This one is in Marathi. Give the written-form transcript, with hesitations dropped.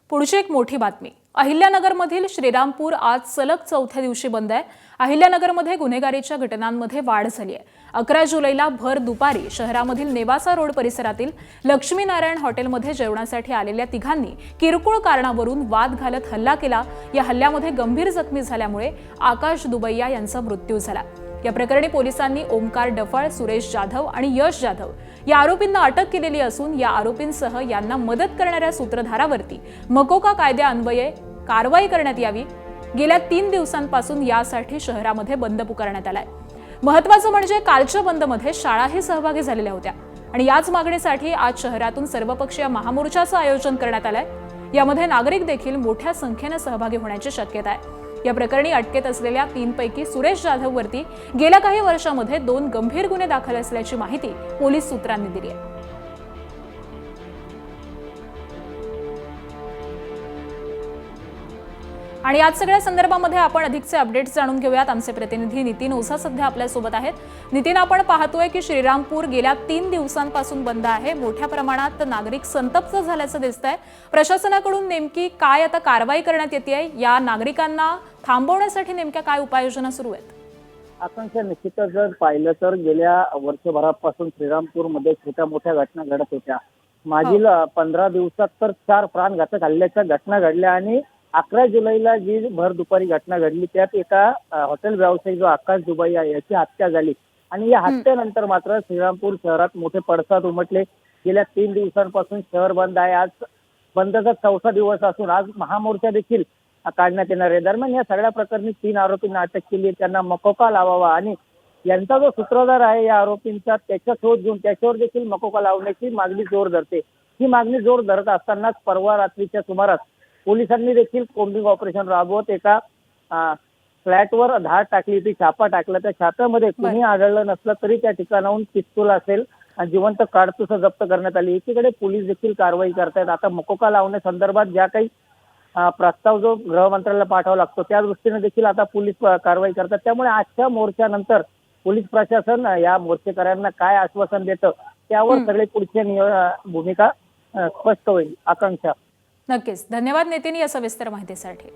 पुढची एक मोठी बातमी। अहिल्यानगरमधील श्रीरामपूर आज सलग चौथ्या दिवशी बंद आहे। अहिल्यानगरमध्ये गुन्हेगारीच्या घटनांमध्ये वाढ झाली आहे। 11 जुलैला भर दुपारी शहरामधील नेवासा रोड परिसरातील लक्ष्मीनारायण हॉटेलमध्ये जेवणासाठी आलेल्या तिघांनी किरकोळ कारणावरून वाद घालत हल्ला केला। या हल्ल्यामध्ये गंभीर जखमी झाल्यामुळे आकाश दुबैया यांचा मृत्यू झाला। या प्रकरणी पोलिसांनी ओमकार डफाळ, सुरेश जाधव आणि यश जाधव या आरोपींना अटक केलेली असून या आरोपींसह यांना मदत करणाऱ्या सूत्रधारावरती मकोका कायद्यान्वये कारवाई करण्यात यावी। गेल्या 3 दिवसांपासून यासाठी शहरामध्ये बंद पुकारण्यात आलाय। महत्त्वाचं म्हणजे कालच्या बंदमध्ये शाळाही सहभागी झालेल्या होत्या आणि याच मागणीसाठी आज शहरातून सर्वपक्षीय महामोर्चाचं आयोजन करण्यात आलंय। यामध्ये नागरिक देखील मोठ्या संख्येने सहभागी होण्याची शक्यता आहे। या प्रकरणी अटकेत असलेल्या 3 पैकी सुरेश जाधव वरती गेल्या काही वर्षांमध्ये 2 गंभीर गुन्हे दाखल असल्याची माहिती पोलीस सूत्रांनी दिली आहे। आणि आज सगळ्या संदर्भामध्ये आपण अधिकचे अपडेट्स जाणून घेऊयात। आमचे प्रतिनिधी नितीन ओझा सध्या आपल्या सोबत आहेत। नितीन, आपण पाहतोय की श्रीरामपूर गेल्या 3 दिवसांपासून बंद आहे। मोठ्या प्रमाणात नागरिक संतप्त झाल्याचं दिसतंय। प्रशासनाकडून नेमकी काय आता कारवाई करण्यात येते? या नागरिकांना थांबवण्यासाठी नेमक्या काय उपाययोजना सुरू आहेत? आकांक्षा, निश्चितच जर पाहिलं तर गेल्या वर्षभरापासून श्रीरामपूरमध्ये छोट्या मोठ्या घटना घडत होत्या। मागील 15 दिवसात तर 4 प्राणघातक हल्ल्याच्या घटना घडल्या आणि 11 जुलैला जी भर दुपारी घटना घडली त्यात एका हॉटेल व्यावसायिक जो आकाश दुबैया याची हत्या झाली आणि या हत्येनंतर मात्र श्रीरामपूर शहरात मोठे पडसाद उमटले। गेल्या 3 दिवसांपासून शहर बंद आहे। आज बंदचा 4था दिवस असून आज महामोर्चा देखील काढण्यात येणार आहे। दरम्यान या सगळ्या प्रकरणी 3 आरोपींना अटक केली आहे। त्यांना मकोका लावावा आणि यांचा जो सूत्रधार आहे या आरोपींचा त्याच्या शोध घेऊन त्याच्यावर देखील मकोका लावण्याची मागणी जोर धरते। ही मागणी जोर धरत असतानाच परवा रात्रीच्या सुमारास पोलिसांनी देखील कोम्बिंग ऑपरेशन राबवत एका फ्लॅटवर धाड टाकली होती, छापा टाकला। त्या छाप्यामध्ये कुणी आढळलं नसलं तरी त्या ठिकाणाहून पिस्तूल असेल आणि जिवंत काडतुसं जप्त करण्यात आली। एकीकडे पोलीस देखील कारवाई करतायत। आता मकोका लावण्यासंदर्भात ज्या काही प्रस्ताव जो गृह मंत्र्याला पाठवावा लागतो त्या दृष्टीने देखील आता पोलीस कारवाई करतात। त्यामुळे आजच्या मोर्चानंतर पोलीस प्रशासन या मोर्चेकऱ्यांना काय आश्वासन देतं त्यावर सगळे पुढची भूमिका स्पष्ट होईल। आकांक्षा, नक्कीच धन्यवाद नितीन या सविस्तर माहितीसाठी।